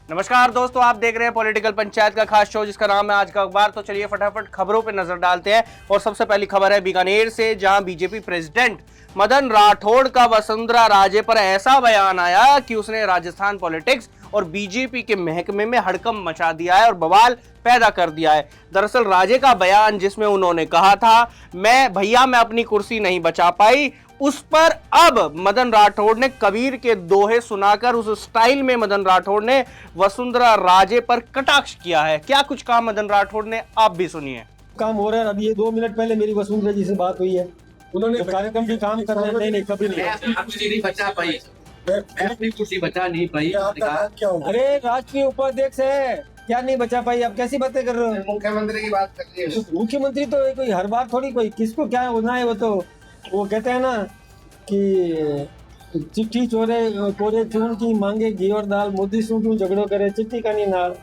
नमस्कार दोस्तों, आप देख रहे हैं पॉलिटिकल पंचायत का खास शो जिसका नाम है आज का अखबार। तो चलिए फटाफट खबरों पे नजर डालते हैं। और सबसे पहली खबर है बीकानेर से, जहां बीजेपी प्रेसिडेंट मदन राठौड़ का वसुंधरा राजे पर ऐसा बयान आया कि उसने राजस्थान पॉलिटिक्स और बीजेपी के महकमे में हड़कंप मचा दिया है और बवाल पैदा कर दिया है। दरअसल राजे का बयान जिसमें उन्होंने कहा था मैं अपनी कुर्सी नहीं बचा पाई, उस पर अब मदन राठौड़ ने कबीर के दोहे सुनाकर उस स्टाइल में मदन राठौड़ ने वसुंधरा राजे पर कटाक्ष किया है। क्या कुछ कहा मदन राठौड़ ने, आप भी सुनिए। काम हो रहा है। अभी ये 2 मिनट पहले मेरी वसुंधरा जी से बात हुई है, उन्होंने कार्यक्रम भी काम कर रहे हैं। नहीं कभी नहीं बचा पाई, मैं अपनी कुर्सी बचा नहीं पाई। अरे राष्ट्रीय उपाध्यक्ष है, क्या नहीं बचा पाई? आप कैसी बातें कर रहे हो? मुख्यमंत्री की बात कर रही है। मुख्यमंत्री तो कोई हर बार थोड़ी कोई किसको क्या होना है। वो कहते हैं ना कि चिट्ठी चोरे कोरे चून की मांगे घी और दाल, मोदी से क्यों झगड़ो करे चिट्ठी का नहीं नाल।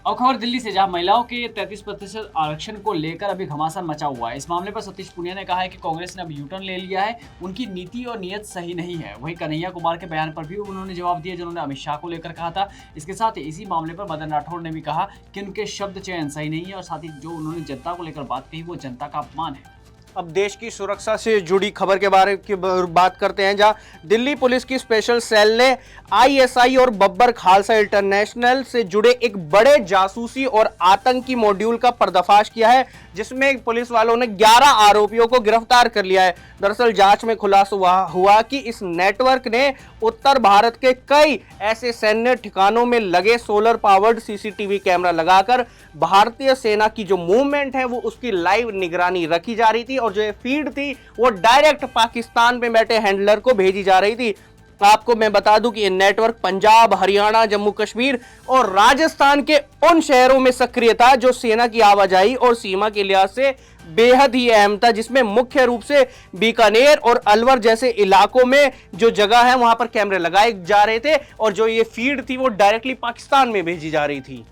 और खबर दिल्ली से, जहां महिलाओं के 33% आरक्षण को लेकर अभी घमासान मचा हुआ है। इस मामले पर सतीश पूनिया ने कहा है कि कांग्रेस ने अब यूटर्न ले लिया है, उनकी नीति और नीयत सही नहीं है। वहीं कन्हैया कुमार के बयान पर भी उन्होंने जवाब दिया जिन्होंने अमित शाह को लेकर कहा था। इसके साथ ही इसी मामले पर मदन राठौड़ ने भी कहा कि उनके शब्द चयन सही नहीं है और साथ ही जो उन्होंने जनता को लेकर बात कही वो जनता का अपमान है। अब देश की सुरक्षा से जुड़ी खबर के बारे की बात करते हैं, जहां दिल्ली पुलिस की स्पेशल सेल ने आईएसआई और बब्बर खालसा इंटरनेशनल से जुड़े एक बड़े जासूसी और आतंकी मॉड्यूल का पर्दाफाश किया है, जिसमें पुलिस वालों ने 11 आरोपियों को गिरफ्तार कर लिया है। दरअसल जांच में खुलासा हुआ कि इस नेटवर्क ने उत्तर भारत के कई ऐसे सैन्य ठिकानों में लगे सोलर पावर्ड सीसीटीवी कैमरा लगाकर भारतीय सेना की जो मूवमेंट है वो उसकी लाइव निगरानी रखी जा रही थी और जो फीड थी वो डायरेक्ट पाकिस्तान में बैठे हैंडलर को भेजी जा रही थी। आपको मैं बता दूं कि ये नेटवर्क पंजाब, हरियाणा, जम्मू कश्मीर और राजस्थान के उन शहरों में सक्रिय था जो सेना की आवाजाही और सीमा के लिहाज से बेहद ही अहम था, जिसमें मुख्य रूप से बीकानेर और अलवर जैसे इलाकों में जो जगह है वहां पर कैमरे लगाए जा रहे थे और जो ये फीड थी वो डायरेक्टली पाकिस्तान में भेजी जा रही थी।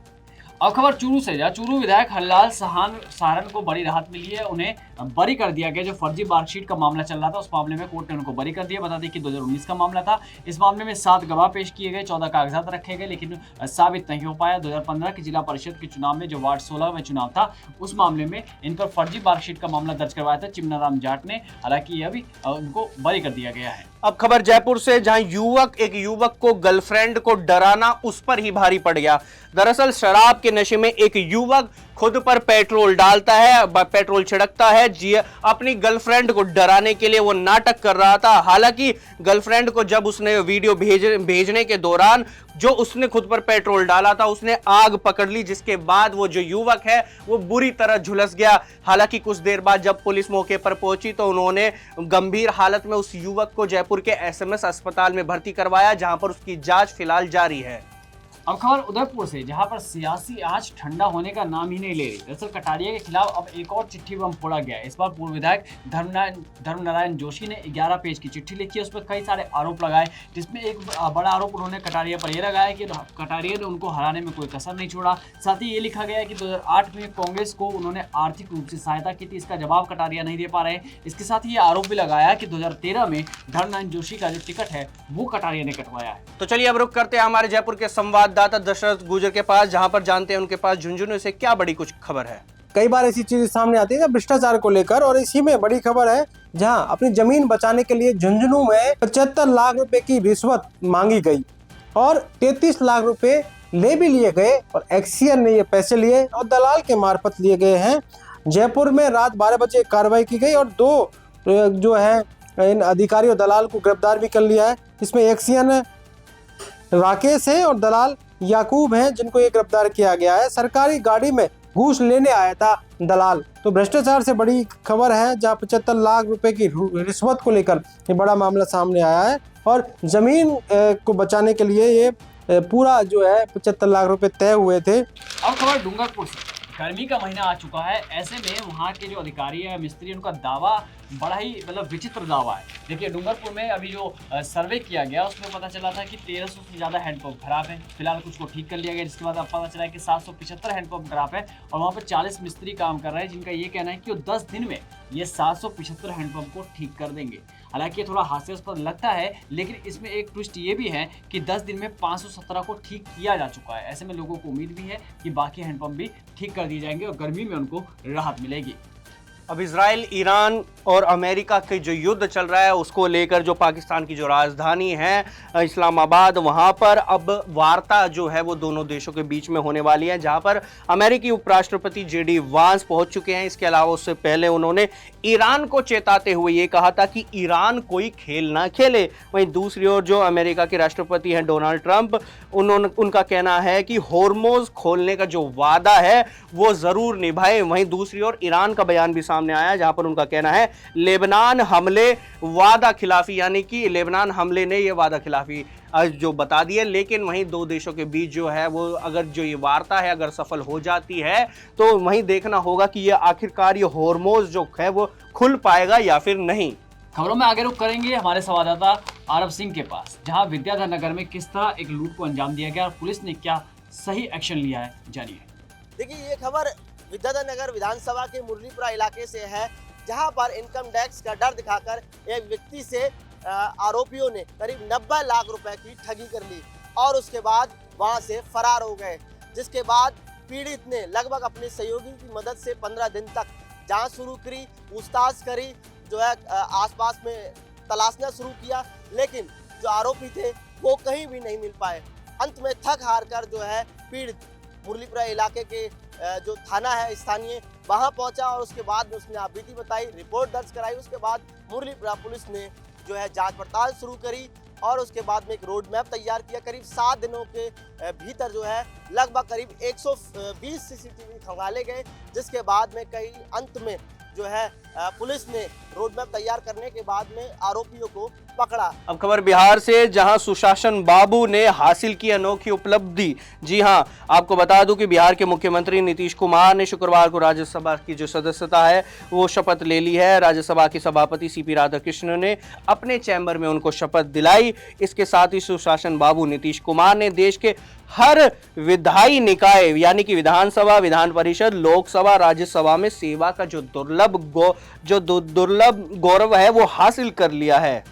और खबर चूरू से, जहाँ चूरू विधायक हरलाल सारन को बड़ी राहत मिली है। उन्हें बरी कर दिया गया। जो फर्जी मार्कशीट का मामला चल रहा था उस मामले में कोर्ट ने उनको बरी कर दिया। बता दें कि 2019 का मामला था। इस मामले में 7 गवाह पेश किए गए, 14 कागजात रखे गए, लेकिन साबित नहीं हो पाया। 2015 के जिला परिषद के चुनाव में जो वार्ड 16 में चुनाव था उस मामले में इन पर फर्जी मार्कशीट का मामला दर्ज करवाया था चिमनाराम जाट ने। हालांकि अभी उनको बरी कर दिया गया है। अब खबर जयपुर से, जहां एक युवक को गर्लफ्रेंड को डराना उस पर ही भारी पड़ गया। दरअसल शराब के नशे में एक युवक खुद पर पेट्रोल डालता है, पेट्रोल छिड़कता है जी अपनी गर्लफ्रेंड को डराने के लिए। वो नाटक कर रहा था। हालांकि गर्लफ्रेंड को जब उसने वीडियो भेजने के दौरान जो उसने खुद पर पेट्रोल डाला था उसने आग पकड़ ली, जिसके बाद वो जो युवक है वो बुरी तरह झुलस गया। हालांकि कुछ देर बाद जब पुलिस मौके पर पहुंची तो उन्होंने गंभीर हालत में उस युवक को जयपुर के एसएमएस अस्पताल में भर्ती करवाया, जहां पर उसकी जांच फिलहाल जारी है। अब खबर उदयपुर से, जहां पर सियासी आंच ठंडा होने का नाम ही नहीं ले रही। दरअसल कटारिया के खिलाफ अब एक और चिट्ठी बम फोड़ा गया है। इस बार पूर्व विधायक धर्मनारायण जोशी ने 11 पेज की चिट्ठी लिखी है। उस पर कई सारे आरोप लगाए, जिसमें एक बड़ा आरोप उन्होंने कटारिया पर यह लगाया कि कटारिया ने उनको हराने में कोई कसर नहीं छोड़ा। साथ ही ये लिखा गया है कि 2008 में कांग्रेस को उन्होंने आर्थिक रूप से सहायता की थी, इसका जवाब कटारिया नहीं दे पा रहे। इसके साथ ही ये आरोप भी लगाया कि 2013 में धर्मनारायण जोशी का जो टिकट है वो कटारिया ने कटवाया है। तो चलिए अब रुक करते हैं हमारे जयपुर के संवाददाता दशरथ गुर्जर के पास, जहां पर जानते हैं उनके पास झुंझुनू से क्या बड़ी कुछ खबर है। कई बार ऐसी चीजें सामने आती है भ्रष्टाचार को लेकर, और इसी में बड़ी खबर है जहां अपनी जमीन बचाने के लिए झुंझुनू में 75 लाख रुपए की रिश्वत मांगी गई और 33 लाख रुपए ले भी लिए गए और एक्सियन ने ये पैसे लिए और दलाल के मार्फत लिए गए हैं। जयपुर में रात 12 बजे कार्रवाई की गई और 2 जो है इन अधिकारियों दलाल को गिरफ्तार भी कर लिया है। इसमें एक्सियन राकेश है और दलाल याकूब हैं, जिनको ये गिरफ्तार किया गया है। सरकारी गाड़ी में घूस लेने आया था दलाल। तो भ्रष्टाचार से बड़ी खबर है, जहां 75 लाख रुपए की रिश्वत को लेकर ये बड़ा मामला सामने आया है और जमीन को बचाने के लिए ये पूरा जो है 75 लाख रुपए तय हुए थे। अब खबर डूंगरपुर से, गर्मी का महीना आ चुका है, ऐसे में वहाँ के जो अधिकारी है, मिस्त्री, उनका दावा बड़ा ही मतलब विचित्र दावा है। देखिए डूंगरपुर में अभी जो सर्वे किया गया उसमें पता चला था कि 1300 से ज़्यादा हैंडपंप खराब है। फिलहाल कुछ को ठीक कर लिया गया, जिसके बाद अब पता चला है कि 775 हैंडपंप खराब है और वहाँ पर 40 मिस्त्री काम कर रहे हैं, जिनका ये कहना है कि वो 10 दिन में ये 775 हैंडपंप को ठीक कर देंगे। हालांकि ये थोड़ा हास्यास्पद लगता है, लेकिन इसमें एक ट्विस्ट ये भी है कि 10 दिन में 517 को ठीक किया जा चुका है। ऐसे में लोगों को उम्मीद भी है कि बाकी हैंडपंप भी ठीक कर दिए जाएंगे और गर्मी में उनको राहत मिलेगी। अब इजराइल, ईरान और अमेरिका के जो युद्ध चल रहा है उसको लेकर जो पाकिस्तान की जो राजधानी है इस्लामाबाद, वहां पर अब वार्ता जो है वो दोनों देशों के बीच में होने वाली है, जहां पर अमेरिकी उपराष्ट्रपति जेडी वांस पहुंच चुके हैं। इसके अलावा उससे पहले उन्होंने ईरान को चेताते हुए ये कहा था कि ईरान कोई खेल ना खेले। वहीं दूसरी ओर जो अमेरिका के राष्ट्रपति हैं डोनाल्ड ट्रंप, उनका कहना है कि होर्मुज खोलने का जो वादा है वो जरूर निभाए। वहीं दूसरी ओर ईरान का बयान भी सामने आया, जहां पर उनका कहना है लेबनान हमले वादा खिलाफी, यानी कि लेबनान हमले ने ये वादा खिलाफी जो बता दी है। लेकिन वहीं दो देशों के बीच जो है वो अगर जो ये वार्ता है अगर सफल हो जाती है तो वहीं देखना होगा कि ये आखिरकार ये होर्मुज जो है वो खुल पाएगा या फिर नहीं। खबरों में आगे रुख करेंगे हमारे संवाददाता आरब सिंह के पास, जहां विद्याधर नगर में किस तरह एक लूट को अंजाम दिया गया और पुलिस ने क्या सही एक्शन लिया है, जानिए। देखिए ये खबर विद्याधर नगर विधानसभा के मुरलीपुरा इलाके से है, जहां पर इनकम टैक्स का डर दिखाकर एक व्यक्ति से आरोपियों ने करीब 90 लाख रुपए की ठगी कर ली और उसके बाद वहां से फरार हो गए। जिसके बाद पीड़ित ने लगभग अपने सहयोगी की मदद से 15 दिन तक जांच शुरू करी, पूछताछ करी, जो है आसपास में तलाशना शुरू किया, लेकिन जो आरोपी थे वो कहीं भी नहीं मिल पाए। अंत में थक हार कर जो है पीड़ित मुरलीपुरा इलाके के जो थाना है स्थानीय वहां पहुंचा और उसके बाद में उसने आपबीती बताई, रिपोर्ट दर्ज कराई। उसके बाद मुरलीपुरा पुलिस ने जो है जांच पड़ताल शुरू करी और उसके बाद में एक रोड मैप तैयार किया। करीब 7 दिनों के भीतर जो है लगभग करीब 120 सीसीटीवी खंगाले गए, जिसके बाद में कई अंत में जो है पुलिस ने रोड मैप तैयार करने के बाद में आरोपियों को पकड़ा। अब खबर बिहार से, जहां सुशासन बाबू ने हासिल की अनोखी उपलब्धि। जी हां, आपको बता दूं कि बिहार के मुख्यमंत्री नीतीश कुमार ने शुक्रवार को राज्यसभा की जो सदस्यता है वो शपथ ले ली है। राज्यसभा के सभापति सीपी राधाकृष्णन ने अपने चैम्बर में उनको शपथ दिलाई। इसके साथ ही सुशासन बाबू नीतीश कुमार ने देश के हर विधायी निकाय यानी कि विधानसभा, विधान परिषद, लोकसभा, राज्यसभा में सेवा का जो दुर्लभ गौरव है वो हासिल कर लिया है।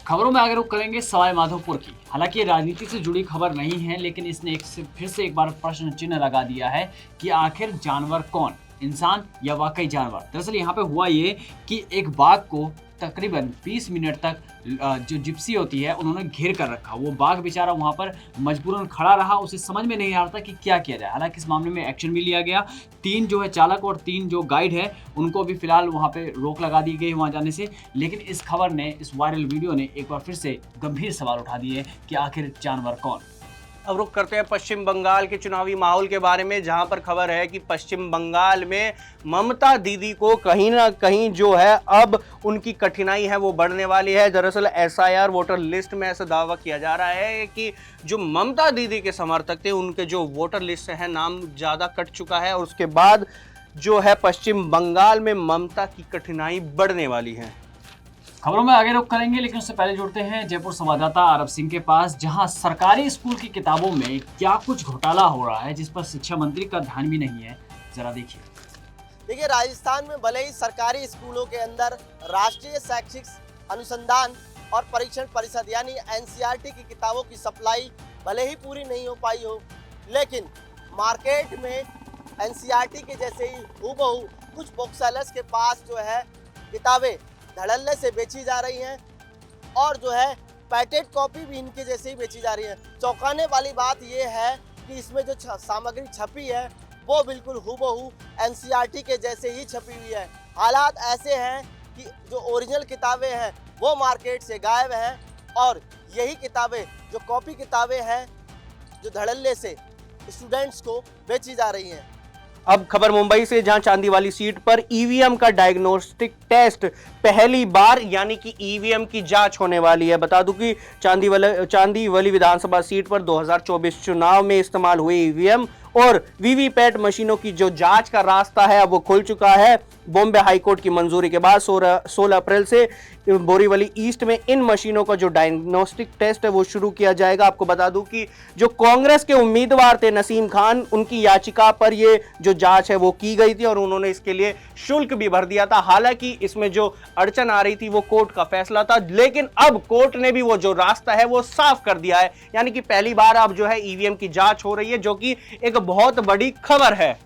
खबरों में आगे रुख करेंगे सवाई माधोपुर की। हालांकि ये राजनीति से जुड़ी खबर नहीं है, लेकिन इसने फिर से एक बार प्रश्न चिन्ह लगा दिया है कि आखिर जानवर कौन, इंसान या वाकई जानवर। दरअसल यहाँ पे हुआ ये कि एक बाघ को तकरीबन 20 मिनट तक जो जिप्सी होती है उन्होंने घेर कर रखा। वो बाघ बेचारा वहाँ पर मजबूरन खड़ा रहा, उसे समझ में नहीं आ रहा था कि क्या किया जाए। हालांकि इस मामले में एक्शन भी लिया गया। 3 जो है चालक और 3 जो गाइड है उनको भी फिलहाल वहाँ पे रोक लगा दी गई वहाँ जाने से। लेकिन इस खबर ने, इस वायरल वीडियो ने एक बार फिर से गंभीर सवाल उठा दिए कि आखिर जानवर कौन। अब रुख करते हैं पश्चिम बंगाल के चुनावी माहौल के बारे में, जहां पर खबर है कि पश्चिम बंगाल में ममता दीदी को कहीं ना कहीं जो है अब उनकी कठिनाई है वो बढ़ने वाली है। दरअसल एसआईआर वोटर लिस्ट में ऐसा दावा किया जा रहा है कि जो ममता दीदी के समर्थक थे उनके जो वोटर लिस्ट है नाम ज़्यादा कट चुका है और उसके बाद जो है पश्चिम बंगाल में ममता की कठिनाई बढ़ने वाली है। खबरों में आगे रुख करेंगे, लेकिन उससे पहले जुड़ते हैं जयपुर संवाददाता आरब सिंह के पास, जहां सरकारी स्कूल की किताबों में क्या कुछ घोटाला हो रहा है जिस पर शिक्षा मंत्री का ध्यान भी नहीं है। जरा देखिए। देखिए राजस्थान में भले ही सरकारी स्कूलों के अंदर राष्ट्रीय शैक्षिक अनुसंधान और परीक्षण परिषद यानी एनसीईआरटी की किताबों की सप्लाई भले ही पूरी नहीं हो पाई हो, लेकिन मार्केट में एनसीईआरटी के जैसे ही हूबहू कुछ बुक सेलर्स के पास जो है किताबें धड़ल्ले से बेची जा रही हैं और जो है पैकेट कॉपी भी इनके जैसे ही बेची जा रही है। चौंकाने वाली बात यह है कि इसमें जो सामग्री छपी है वो बिल्कुल हूबहू एनसीईआरटी के जैसे ही छपी हुई है। हालात ऐसे हैं कि जो ओरिजिनल किताबें हैं वो मार्केट से गायब हैं और यही किताबें जो कॉपी किताबें हैं जो धड़ल्ले से स्टूडेंट्स को बेची जा रही हैं। अब खबर मुंबई से, जहां चांदी वाली सीट पर ईवीएम का डायग्नोस्टिक टेस्ट पहली बार यानी कि ईवीएम की जांच होने वाली है। बता दूं कि चांदी वाली विधानसभा सीट पर 2024 चुनाव में इस्तेमाल हुए ईवीएम और वीवीपैट मशीनों की जो जांच का रास्ता है अब वो खुल चुका है। बॉम्बे हाईकोर्ट की मंजूरी के बाद 16 अप्रैल से बोरीवली ईस्ट में इन मशीनों का जो डायग्नोस्टिक टेस्ट है वो शुरू किया जाएगा। आपको बता दूं कि जो कांग्रेस के उम्मीदवार थे नसीम खान, उनकी याचिका पर ये जो जांच है वो की गई थी और उन्होंने इसके लिए शुल्क भी भर दिया था। हालांकि इसमें जो अड़चन आ रही थी वो कोर्ट का फैसला था, लेकिन अब कोर्ट ने भी वो जो रास्ता है वो साफ कर दिया है। यानी कि पहली बार अब जो है ईवीएम की जांच हो रही है, जो कि एक बहुत बड़ी खबर है।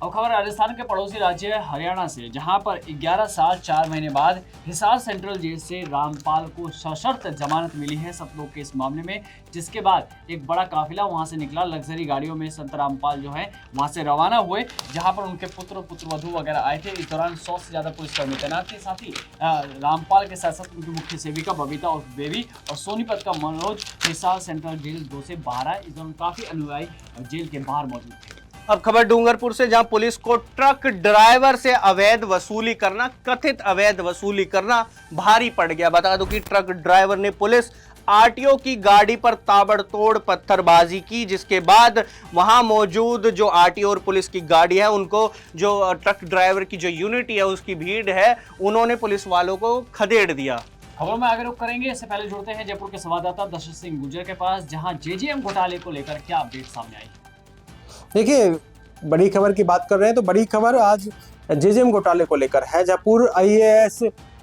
अब खबर राजस्थान के पड़ोसी राज्य हरियाणा से, जहां पर 11 साल 4 महीने बाद हिसार सेंट्रल जेल से रामपाल को सशर्त जमानत मिली है सतलोक के इस मामले में, जिसके बाद एक बड़ा काफिला वहां से निकला। लग्जरी गाड़ियों में संत रामपाल जो है वहां से रवाना हुए, जहां पर उनके पुत्रवधू वगैरह आए थे। इस दौरान 100 से ज्यादा पुलिसकर्मी तैनात थे। साथ ही रामपाल के साथ साथ उनकी मुख्य सेविका बबीता और बेबी और सोनीपत का मनोज हिसार सेंट्रल जेल 2 से बाहर आए। इस दौरान काफी अनुयायी जेल के बाहर मौजूद थे। अब खबर डूंगरपुर से, जहां पुलिस को ट्रक ड्राइवर से अवैध वसूली करना, कथित अवैध वसूली करना भारी पड़ गया। बता दूं कि ट्रक ड्राइवर ने पुलिस आरटीओ की गाड़ी पर ताबड़तोड़ पत्थरबाजी की, जिसके बाद वहां मौजूद जो आरटीओ और पुलिस की गाड़ी है उनको, जो ट्रक ड्राइवर की जो यूनिट है उसकी भीड़ है, उन्होंने पुलिस वालों को खदेड़ दिया। खबरों में आगे रुक करेंगे, इससे पहले जुड़ते हैं जयपुर के संवाददाता दशरथ सिंह गुर्जर के पास, जहां जेजेएम घोटाले को लेकर क्या अपडेट सामने आई। देखिए, बड़ी खबर की बात कर रहे हैं तो बड़ी खबर आज जेजेएम घोटाले को लेकर है। जहाँ पूर्व आईएएस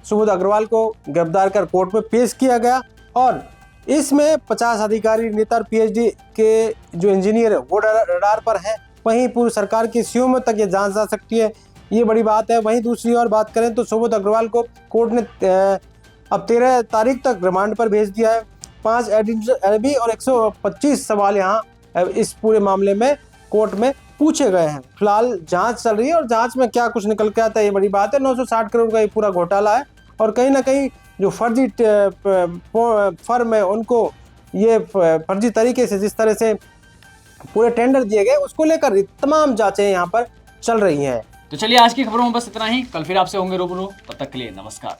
सुबोध अग्रवाल को गिरफ्तार कर कोर्ट में पेश किया गया और इसमें 50 अधिकारी, नेता और पीएचडी के जो इंजीनियर है वो रडार पर है। वहीं पूर्व सरकार की सीओ में तक ये जांच जा सकती है, ये बड़ी बात है। वहीं दूसरी ओर बात करें तो सुबोध अग्रवाल को कोर्ट ने अब 13 तारीख तक रिमांड पर भेज दिया है। 5 एडिशनल और 125 सवाल यहाँ इस पूरे मामले में कोर्ट में पूछे गए हैं। फिलहाल जांच चल रही है और जांच में क्या कुछ निकल के आता है ये बड़ी बात है। 960 करोड़ का ये पूरा घोटाला है और कहीं ना कहीं जो फर्जी फर्म है उनको ये फर्जी तरीके से जिस तरह से पूरे टेंडर दिए गए उसको लेकर तमाम जांचें यहाँ पर चल रही हैं। तो चलिए आज की खबरों में बस इतना ही, कल फिर आपसे होंगे रूबरू, तब तक के लिए नमस्कार।